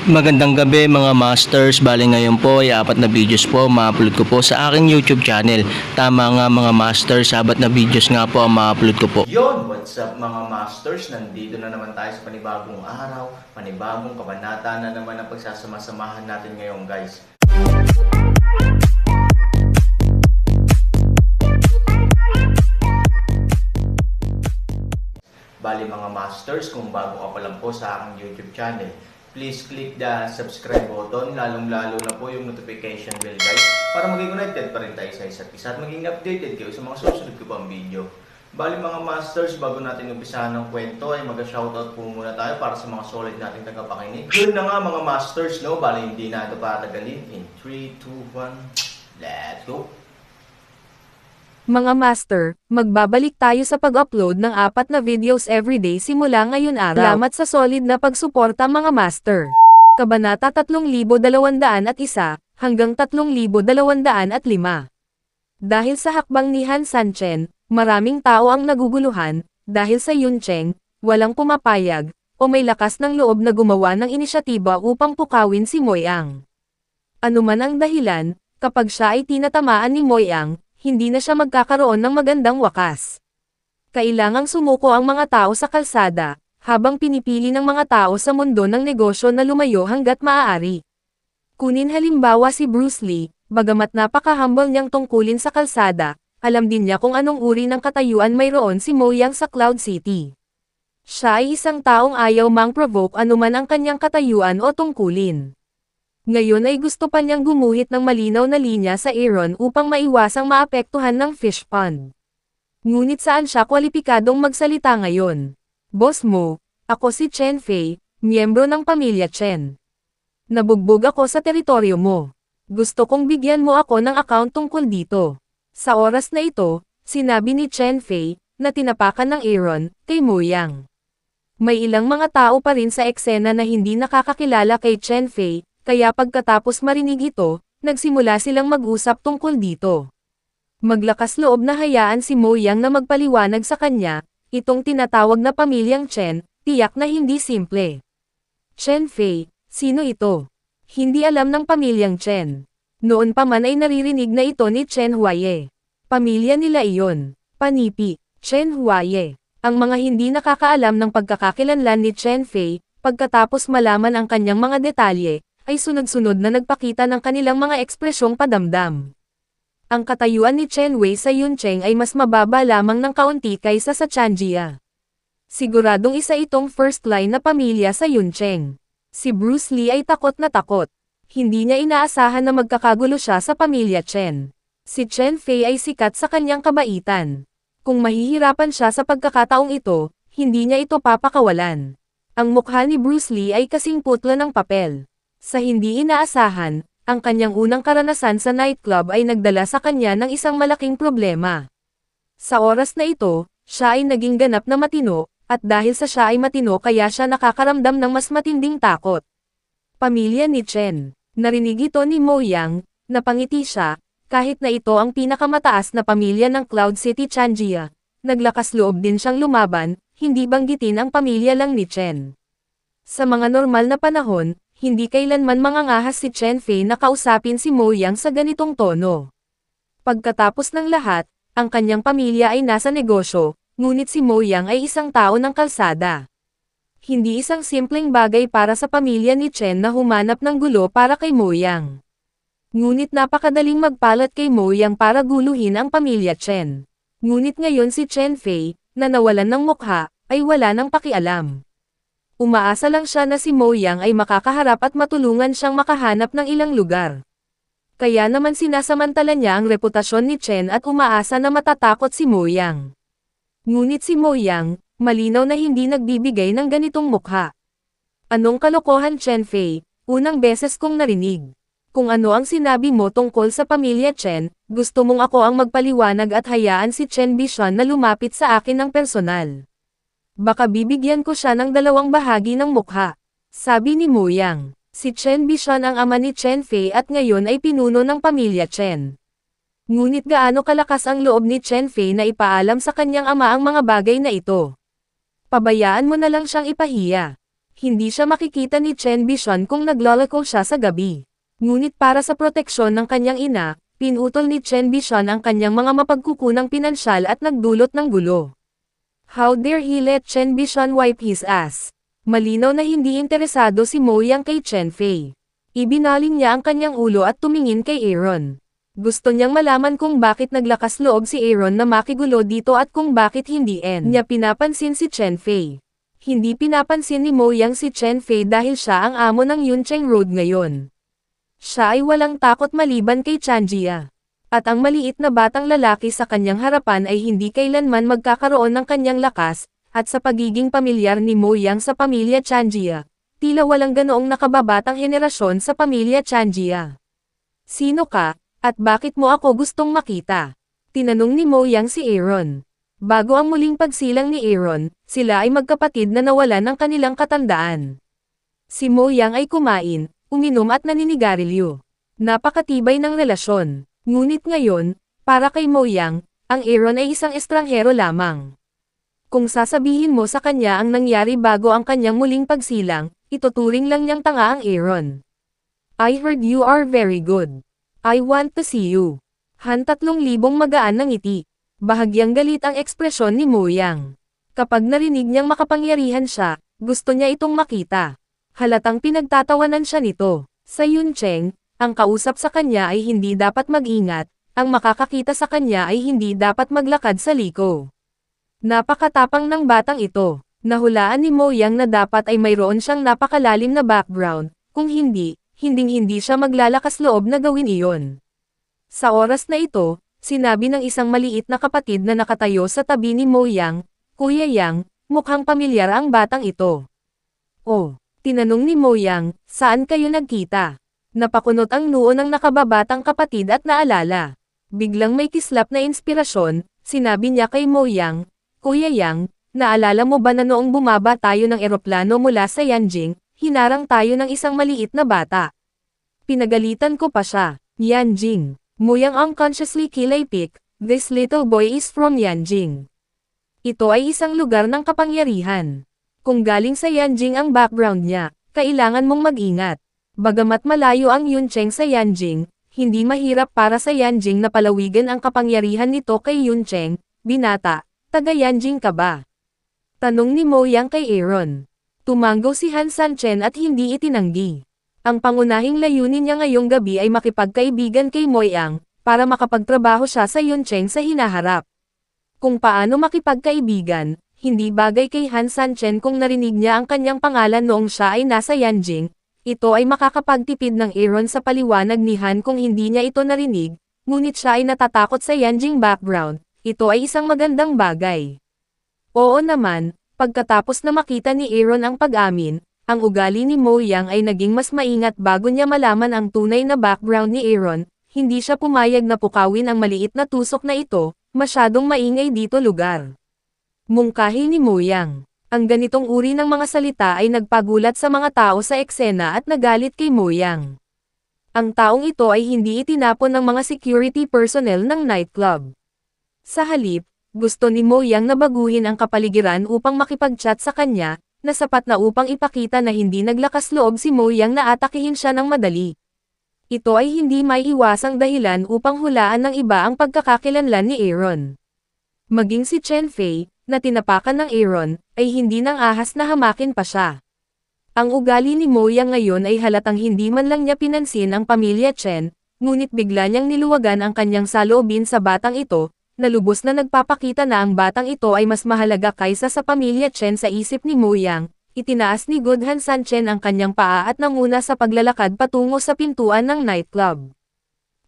Magandang gabi mga masters, bali ngayon po ay 4 na videos po ma-upload ko po sa aking YouTube channel. Tama nga mga masters, 4 na videos nga po ang ma-upload ko po. Yon, what's up mga masters? Nandito na naman tayo sa panibagong araw, panibagong kabanata na naman ang pagsasama-samahan natin ngayon guys. Bali mga masters, kung bago ka pa lang po sa aking YouTube channel, please click the subscribe button, lalong-lalo na po yung notification bell guys, para maging connected pa rin tayo sa isa't isa at maging updated kayo sa mga susunod ko pang video. Bali mga masters, bago natin umpisahan ng kwento ay mag-shoutout po muna tayo para sa mga solid nating tagapakinig. Yun na nga mga masters, no? Bali hindi na ito patagalin. In 3, 2, 1, let's go! Mga master, magbabalik tayo sa pag-upload ng 4 na videos everyday simula ngayon araw. Salamat sa solid na pagsuporta mga master. Kabanata 3201 hanggang 3205. Dahil sa hakbang ni Han Sanchen, maraming tao ang naguguluhan, dahil sa Yun Cheng, walang pumapayag, o may lakas ng loob na gumawa ng inisyatiba upang pukawin si Moyang. Ano man ang dahilan, kapag siya ay tinatamaan ni Moyang, hindi na siya magkakaroon ng magandang wakas. Kailangang sumuko ang mga tao sa kalsada, habang pinipili ng mga tao sa mundo ng negosyo na lumayo hanggat maaari. Kunin halimbawa si Bruce Lee, bagamat napaka-humble niyang tungkulin sa kalsada, alam din niya kung anong uri ng katayuan mayroon si Moyang sa Cloud City. Siya ay isang taong ayaw mang-provoke anuman ang kanyang katayuan o tungkulin. Ngayon ay gusto pa niyang gumuhit ng malinaw na linya sa Aaron upang maiwasang maapektuhan ng fish pond. Ngunit saan siya kwalipikadong magsalita ngayon? Boss mo, ako si Chen Fei, miyembro ng pamilya Chen. Nabugbog ako sa teritoryo mo. Gusto kong bigyan mo ako ng account tungkol dito. Sa oras na ito, sinabi ni Chen Fei, na tinapakan ng Aaron, kay Moyang. May ilang mga tao pa rin sa eksena na hindi nakakakilala kay Chen Fei, kaya pagkatapos marinig ito, nagsimula silang mag-usap tungkol dito. Maglakas loob na hayaan si Moyang na magpaliwanag sa kanya, itong tinatawag na pamilyang Chen, tiyak na hindi simple. Chen Fei, sino ito? Hindi alam ng pamilyang Chen. Noon pa man ay naririnig na ito ni Chen Huaye. Pamilya nila iyon. Panipi, Chen Huaye. Ang mga hindi nakakaalam ng pagkakakilanlan ni Chen Fei, pagkatapos malaman ang kanyang mga detalye, ay sunod-sunod na nagpakita ng kanilang mga ekspresyong padamdam. Ang katayuan ni Chen Wei sa Yun Cheng ay mas mababa lamang ng kaunti kaysa sa Chanjia. Siguradong isa itong first line na pamilya sa Yun Cheng. Si Bruce Lee ay takot na takot. Hindi niya inaasahan na magkakagulo siya sa pamilya Chen. Si Chen Fei ay sikat sa kanyang kabaitan. Kung mahihirapan siya sa pagkakataong ito, hindi niya ito papakawalan. Ang mukha ni Bruce Lee ay kasing putla ng papel. Sa hindi inaasahan, ang kanyang unang karanasan sa nightclub ay nagdala sa kanya ng isang malaking problema. Sa oras na ito, siya ay naging ganap na matino, at dahil sa siya ay matino kaya siya nakakaramdam ng mas matinding takot. Pamilya ni Chen. Narinig ito ni Moyang, napangiti siya, kahit na ito ang pinakamataas na pamilya ng Cloud City Chanjia. Naglakas loob din siyang lumaban, hindi banggitin ang pamilya lang ni Chen. Sa mga normal na panahon, hindi kailanman mangangahas si Chen Fei na kausapin si Moyang sa ganitong tono. Pagkatapos ng lahat, ang kanyang pamilya ay nasa negosyo, ngunit si Moyang ay isang tao ng kalsada. Hindi isang simpleng bagay para sa pamilya ni Chen na humanap ng gulo para kay Moyang. Ngunit napakadaling magpalat kay Moyang para guluhin ang pamilya Chen. Ngunit ngayon si Chen Fei, na nawalan ng mukha, ay wala ng pakialam. Umaasa lang siya na si Moyang ay makakaharap at matulungan siyang makahanap ng ilang lugar. Kaya naman sinasamantala niya ang reputasyon ni Chen at umaasa na matatakot si Moyang. Ngunit si Moyang, malinaw na hindi nagbibigay ng ganitong mukha. Anong kalokohan Chen Fei, unang beses kong narinig. Kung ano ang sinabi mo tungkol sa pamilya Chen, gusto mong ako ang magpaliwanag at hayaan si Chen Bishan na lumapit sa akin ng personal. Baka bibigyan ko siya ng 2 bahagi ng mukha. Sabi ni Moyang, si Chen Bishan ang ama ni Chen Fei at ngayon ay pinuno ng pamilya Chen. Ngunit gaano kalakas ang loob ni Chen Fei na ipaalam sa kanyang ama ang mga bagay na ito. Pabayaan mo na lang siyang ipahiya. Hindi siya makikita ni Chen Bishon kung naglalako siya sa gabi. Ngunit para sa proteksyon ng kanyang ina, pinutol ni Chen Bishon ang kanyang mga mapagkukunang pinansyal at nagdulot ng gulo. How dare he let Chen Bishon wipe his ass? Malinaw na hindi interesado si Mo Yang kay Chen Fei. Ibinaling niya ang kanyang ulo at tumingin kay Aaron. Gusto niyang malaman kung bakit naglakas loob si Aaron na makigulo dito at kung bakit hindi niya pinapansin si Chen Fei. Hindi pinapansin ni Mo Yang si Chen Fei dahil siya ang amo ng Yuncheng Road ngayon. Siya ay walang takot maliban kay Changjia. At ang maliit na batang lalaki sa kanyang harapan ay hindi kailanman magkakaroon ng kanyang lakas, at sa pagiging pamilyar ni Mo Yang sa pamilya Changjia, tila walang ganoong nakababatang henerasyon sa pamilya Changjia. Sino ka? At bakit mo ako gustong makita? Tinanong ni Mo Yang si Aaron. Bago ang muling pagsilang ni Aaron, sila ay magkapatid na nawalan ng kanilang katandaan. Si Mo Yang ay kumain, uminom at naninigarilyo. Napakatibay ng relasyon. Ngunit ngayon, para kay Mo Yang, ang Aaron ay isang estranghero lamang. Kung sasabihin mo sa kanya ang nangyari bago ang kanyang muling pagsilang, ituturing lang niyang tanga ang Aaron. I heard you are very good. I want to see you. 3,000 magaan ng ngiti. Bahagyang galit ang ekspresyon ni Mo Yang. Kapag narinig niyang makapangyarihan siya, gusto niya itong makita. Halatang pinagtatawanan siya nito. Sa Yuncheng, ang kausap sa kanya ay hindi dapat mag-ingat, ang makakakita sa kanya ay hindi dapat maglakad sa liko. Napakatapang ng batang ito. Nahulaan ni Mo Yang na dapat ay mayroon siyang napakalalim na background, kung hindi, hinding-hindi siya maglalakas loob na gawin iyon. Sa oras na ito, sinabi ng isang maliit na kapatid na nakatayo sa tabi ni Mo Yang, Kuya Yang, mukhang pamilyar ang batang ito. Oh, tinanong ni Mo Yang, saan kayo nagkita? Napakunot ang noo ng nakababatang kapatid at naalala. Biglang may kislap na inspirasyon, sinabi niya kay Mo Yang, Kuya Yang, naalala mo ba na noong bumaba tayo ng eroplano mula sa Yanjing, hinarang tayo ng isang maliit na bata. Pinagalitan ko pa siya. Yanjing. Mo Yang unconsciously kilapik, this little boy is from Yanjing. Ito ay isang lugar ng kapangyarihan. Kung galing sa Yanjing ang background niya, kailangan mong mag-ingat. Bagamat malayo ang Yuncheng sa Yanjing, hindi mahirap para sa Yanjing na palawigan ang kapangyarihan nito kay Yuncheng. Binata, taga Yanjing ka ba? Tanong ni Mo Yang kay Aaron. Tumanggo si Han Sanchen at hindi itinanggi. Ang pangunahing layunin niya ngayong gabi ay makipagkaibigan kay Mo Yang, para makapagtrabaho siya sa Yuncheng sa hinaharap. Kung paano makipagkaibigan, hindi bagay kay Han Sanchen kung narinig niya ang kanyang pangalan noong siya ay nasa Yanjing. Ito ay makakapagtipid ng Aaron sa paliwanag ni Han kung hindi niya ito narinig, ngunit siya ay natatakot sa Yanjing background. Ito ay isang magandang bagay. Oo naman. Pagkatapos na makita ni Aaron ang pag-amin, ang ugali ni Mo Yang ay naging mas maingat bago niya malaman ang tunay na background ni Aaron, hindi siya pumayag na pukawin ang maliit na tusok na ito, masyadong maingay dito lugar. Mungkahi ni Mo Yang. Ang ganitong uri ng mga salita ay nagpagulat sa mga tao sa eksena at nagalit kay Mo Yang. Ang taong ito ay hindi itinapon ng mga security personnel ng nightclub. Sa halip, gusto ni Mo Yang na baguhin ang kapaligiran upang makipag-chat sa kanya, na sapat na upang ipakita na hindi naglakas loob si Mo Yang na atakihin siya ng madali. Ito ay hindi maiiwasang dahilan upang hulaan ng iba ang pagkakakilanlan ni Aaron. Maging si Chen Fei, na tinapakan ng Aaron, ay hindi nang ahas na hamakin pa siya. Ang ugali ni Mo Yang ngayon ay halatang hindi man lang niya pinansin ang pamilya Chen, ngunit bigla niyang niluwagan ang kanyang saloobin sa batang ito, na lubos na nagpapakita na ang batang ito ay mas mahalaga kaysa sa pamilya Chen sa isip ni Mo Yang. Itinaas ni Han Sanchen ang kanyang paa at nanguna sa paglalakad patungo sa pintuan ng nightclub.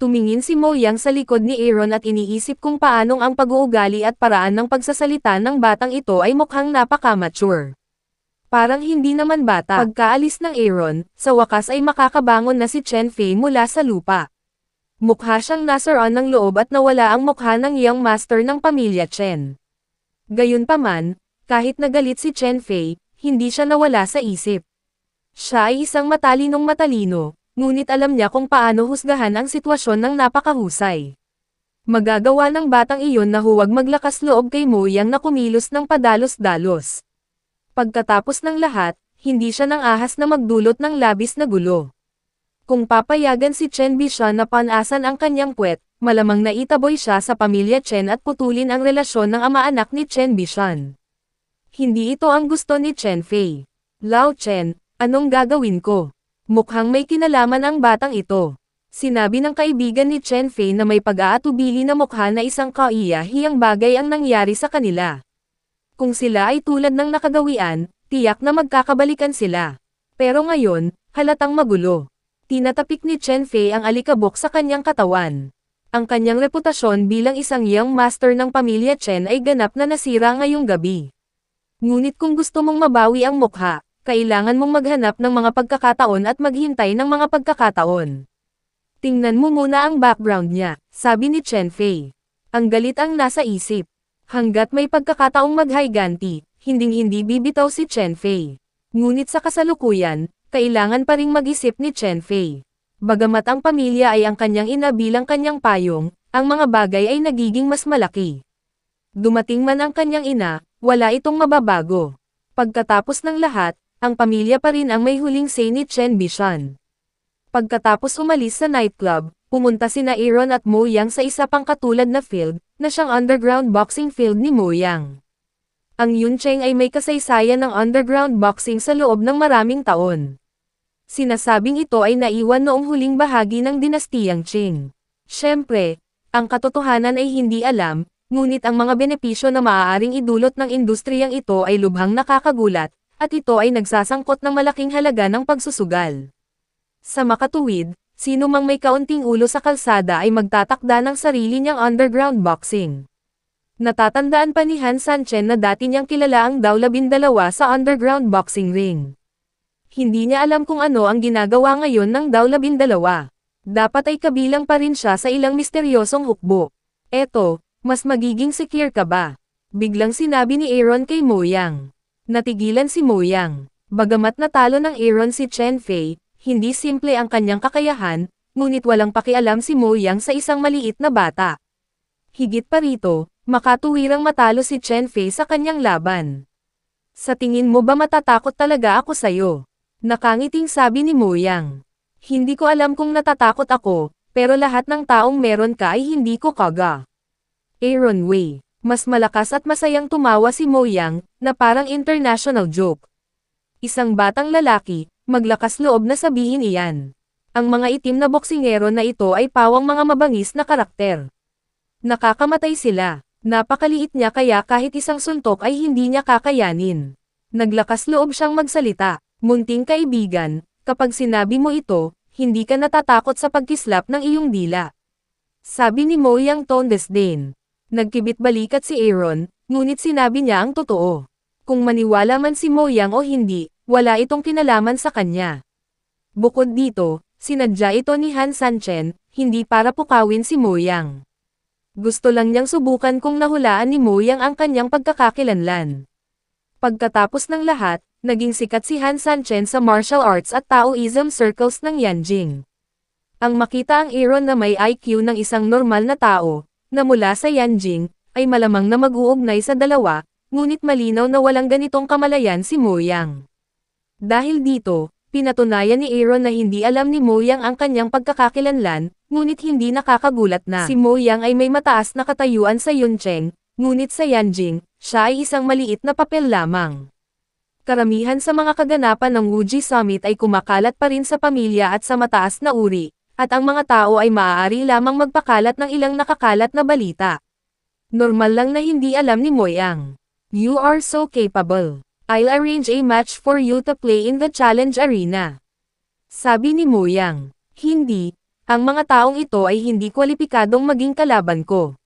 Tumingin si Mo Yang sa likod ni Aaron at iniisip kung paanong ang pag-uugali at paraan ng pagsasalita ng batang ito ay mukhang napaka-mature. Parang hindi naman bata. Pagkaalis ng Aaron, sa wakas ay makakabangon na si Chen Fei mula sa lupa. Mukha siyang nasaraan ng loob at nawala ang mukha ng young master ng pamilya Chen. Gayunpaman, kahit nagalit si Chen Fei, hindi siya nawala sa isip. Siya ay isang matalino, ngunit alam niya kung paano husgahan ang sitwasyon ng napakahusay. Magagawa ng batang iyon na huwag maglakas loob kay Mo Yang na kumilos ng padalos-dalos. Pagkatapos ng lahat, Hindi siya nang ahas na magdulot ng labis na gulo. Kung papayagan si Chen Bishan na panasan ang kanyang puwet, malamang naitaboy siya sa pamilya Chen at putulin ang relasyon ng ama-anak ni Chen Bishan. Hindi ito ang gusto ni Chen Fei. Lao Chen, anong gagawin ko? Mukhang may kinalaman ang batang ito. Sinabi ng kaibigan ni Chen Fei na may pag-aatubili na mukha na isang kaiyahiyang bagay ang nangyari sa kanila. Kung sila ay tulad ng nakagawian, tiyak na magkakabalikan sila. Pero ngayon, halatang magulo. Tinatapik ni Chen Fei ang alikabok sa kanyang katawan. Ang kanyang reputasyon bilang isang young master ng pamilya Chen ay ganap na nasira ngayong gabi. Ngunit kung gusto mong mabawi ang mukha, kailangan mong maghanap ng mga pagkakataon at maghintay ng mga pagkakataon. Tingnan mo muna ang background niya, sabi ni Chen Fei. Ang galit ang nasa isip. Hanggat may pagkakataong maghayganti, hinding-hindi bibitaw si Chen Fei. Ngunit sa kasalukuyan, kailangan pa ring mag-isip ni Chen Fei. Bagamat ang pamilya ay ang kanyang ina bilang kanyang payong, ang mga bagay ay nagiging mas malaki. Dumating man ang kanyang ina, wala itong mababago. Pagkatapos ng lahat, ang pamilya pa rin ang may huling say ni Chen Bishan. Pagkatapos umalis sa nightclub, pumunta sina Aaron at Mo Yang sa isa pang katulad na field, na siyang underground boxing field ni Mo Yang. Ang Yuncheng ay may kasaysayan ng underground boxing sa loob ng maraming taon. Sinasabing ito ay naiwan noong huling bahagi ng dinastiyang Qing. Siyempre, ang katotohanan ay hindi alam, ngunit ang mga benepisyo na maaaring idulot ng industriyang ito ay lubhang nakakagulat, at ito ay nagsasangkot ng malaking halaga ng pagsusugal. Sa makatuwid, sino mang may kaunting ulo sa kalsada ay magtatakda ng sarili niyang underground boxing. Natatandaan pa ni Han Sanchen na dati niyang kilala ang Dao 12 sa underground boxing ring. Hindi niya alam kung ano ang ginagawa ngayon ng Dao 12. Dapat ay kabilang pa rin siya sa ilang misteryosong hukbo. Eto, mas magiging secure ka ba? Biglang sinabi ni Aaron kay Mo Yang. Natigilan si Mo Yang. Bagamat natalo ng Aaron si Chen Fei, hindi simple ang kanyang kakayahan, ngunit walang pakialam si Mo Yang sa isang maliit na bata. Higit pa rito, makatuwirang matalo si Chen Fei sa kanyang laban. Sa tingin mo ba matatakot talaga ako sa'yo? Nakangiting sabi ni Mo Yang. Hindi ko alam kung natatakot ako, pero lahat ng taong meron ka ay hindi ko kaga. Aaron Wei. Mas malakas at masayang tumawa si Mo Yang, na parang international joke. Isang batang lalaki, maglakas loob na sabihin iyan. Ang mga itim na boksingero na ito ay pawang mga mabangis na karakter. Nakakamatay sila. Napakaliit niya kaya kahit isang suntok ay hindi niya kakayanin. Naglakas loob siyang magsalita. Munting kaibigan, kapag sinabi mo ito, hindi ka natatakot sa pagkislap ng iyong dila. Sabi ni Mo Yang tone disdain. Nagkibit balikat si Aaron, ngunit sinabi niya ang totoo. Kung maniwala man si Mo Yang o hindi, wala itong kinalaman sa kanya. Bukod dito, sinadya ito ni Han Sanchen, hindi para pukawin si Mo Yang. Gusto lang niyang subukan kung nahulaan ni Mo Yang ang kanyang pagkakakilanlan. Pagkatapos ng lahat, naging sikat si Han Sanchen sa martial arts at Taoism circles ng Yanjing. Ang makita ang Aaron na may IQ ng isang normal na tao, na mula sa Yanjing, ay malamang na mag-uugnay sa dalawa, ngunit malinaw na walang ganitong kamalayan si Mo Yang. Dahil dito, pinatunayan ni Aaron na hindi alam ni Mo Yang ang kanyang pagkakakilanlan, ngunit hindi nakakagulat na si Mo Yang ay may mataas na katayuan sa Yuncheng, ngunit sa Yanjing, siya ay isang maliit na papel lamang. Karamihan sa mga kaganapan ng Wuji Summit ay kumakalat pa rin sa pamilya at sa mataas na uri, at ang mga tao ay maaari lamang magpakalat ng ilang nakakalat na balita. Normal lang na hindi alam ni Mo Yang. You are so capable. I'll arrange a match for you to play in the challenge arena. Sabi ni Mo Yang. Hindi, ang mga taong ito ay hindi kwalipikadong maging kalaban ko.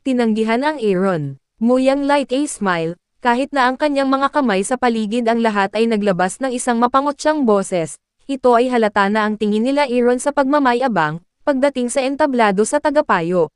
Tinanggihan ang Aaron. Mo Yang light a smile, kahit na ang kanyang mga kamay sa paligid ang lahat ay naglabas ng isang mapangotsang boses. Ito ay halata na ang tingin nila Aaron sa pagmamayabang, pagdating sa entablado sa tagapayo.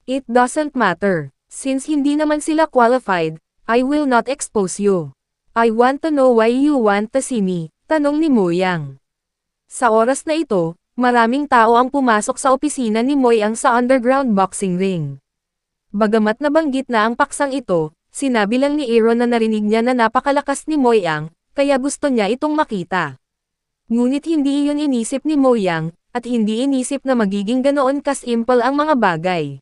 It doesn't matter. Since hindi naman sila qualified, I will not expose you. I want to know why you want to see me, tanong ni Mo Yang. Sa oras na ito, maraming tao ang pumasok sa opisina ni Mo Yang sa underground boxing ring. Bagamat nabanggit na ang paksang ito, sinabi lang ni Aaron na narinig niya na napakalakas ni Mo Yang, kaya gusto niya itong makita. Ngunit hindi iyon inisip ni Mo Yang, at hindi inisip na magiging ganoon kasimple ang mga bagay.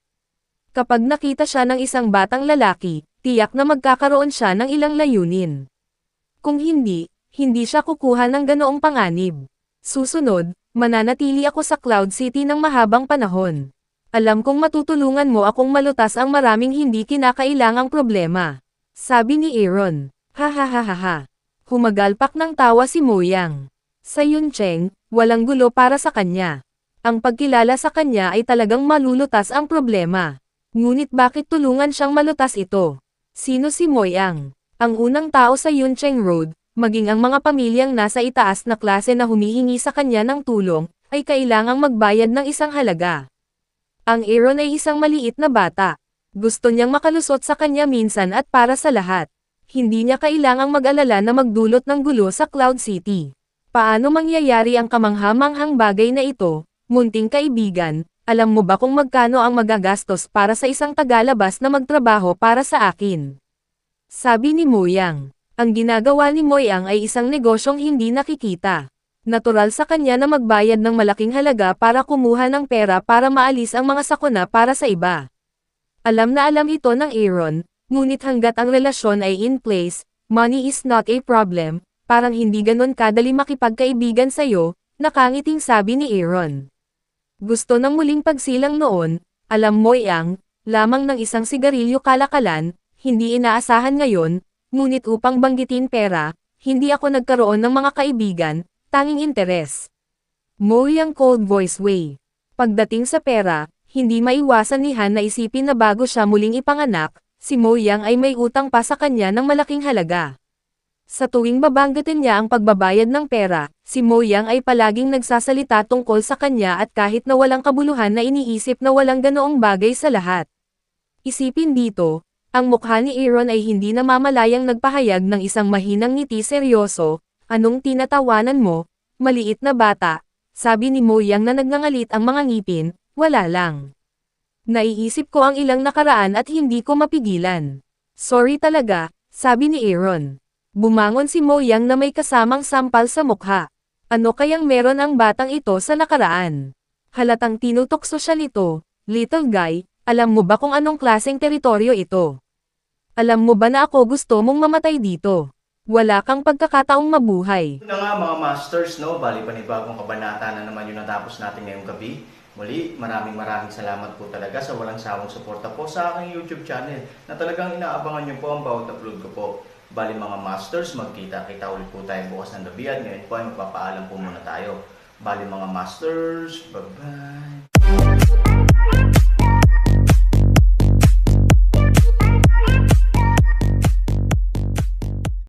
Kapag nakita siya ng isang batang lalaki, tiyak na magkakaroon siya ng ilang layunin. Kung hindi siya kukuha ng ganoong panganib. Susunod, mananatili ako sa Cloud City ng mahabang panahon. Alam kong matutulungan mo akong malutas ang maraming hindi kinakailangang problema. Sabi ni Aaron. Ha. Humagalpak ng tawa si Mo Yang. Sa Yuncheng, walang gulo para sa kanya. Ang pagkilala sa kanya ay talagang malulutas ang problema. Ngunit bakit tulungan siyang malutas ito? Sino si Mo Yang? Ang unang tao sa Yuncheng Road, maging ang mga pamilyang nasa itaas na klase na humihingi sa kanya ng tulong, ay kailangang magbayad ng isang halaga. Ang Aaron ay isang maliit na bata. Gusto niyang makalusot sa kanya minsan at para sa lahat. Hindi niya kailangang mag-alala na magdulot ng gulo sa Cloud City. Paano mangyayari ang kamangha-manghang bagay na ito, munting kaibigan? Alam mo ba kung magkano ang magagastos para sa isang tagalabas na magtrabaho para sa akin? Sabi ni Mo Yang. Ang ginagawa ni Mo Yang ay isang negosyong hindi nakikita. Natural sa kanya na magbayad ng malaking halaga para kumuha ng pera para maalis ang mga sakuna para sa iba. Alam na alam ito ng Aaron, ngunit hanggat ang relasyon ay in place, money is not a problem, parang hindi ganon kadali makipagkaibigan sa'yo, nakangiting sabi ni Aaron. Gusto ng muling pagsilang noon, alam Mo Yang, lamang ng isang sigarilyo kalakalan, hindi inaasahan ngayon, ngunit upang banggitin pera, hindi ako nagkaroon ng mga kaibigan, tanging interes. Mo Yang cold voice way. Pagdating sa pera, hindi maiwasan ni Han na isipin na bago siya muling ipanganak, si Mo Yang ay may utang pa sa kanya ng malaking halaga. Sa tuwing babanggitin niya ang pagbabayad ng pera, si Mo Yang ay palaging nagsasalita tungkol sa kanya at kahit na walang kabuluhan na iniisip na walang ganoong bagay sa lahat. Isipin dito, ang mukha ni Aaron ay hindi namamalayang nagpahayag ng isang mahinang ngiti seryoso. Anong tinatawanan mo, maliit na bata? Sabi ni Mo Yang na nagngangalit ang mga ngipin, wala lang. Naiisip ko ang ilang nakaraan at hindi ko mapigilan. Sorry talaga, sabi ni Aaron. Bumangon si Mo Yang na may kasamang sampal sa mukha. Ano kayang meron ang batang ito sa nakaraan? Halatang tinutokso siya nito, little guy, alam mo ba kung anong klaseng teritoryo ito? Alam mo ba na ako gusto mong mamatay dito? Wala kang pagkakataong mabuhay. Ito na nga mga masters, no? Bali panibagong kabanata na naman yung natapos natin ngayong gabi. Muli, maraming salamat po talaga sa walang sawang suporta po sa aking YouTube channel na talagang inaabangan nyo po ang bawat upload ko po. Bali mga masters, magkita-kita ulit po tayo bukas ng gabi at ngayon po ay magpapaalam po muna tayo. Bali mga masters, bye-bye!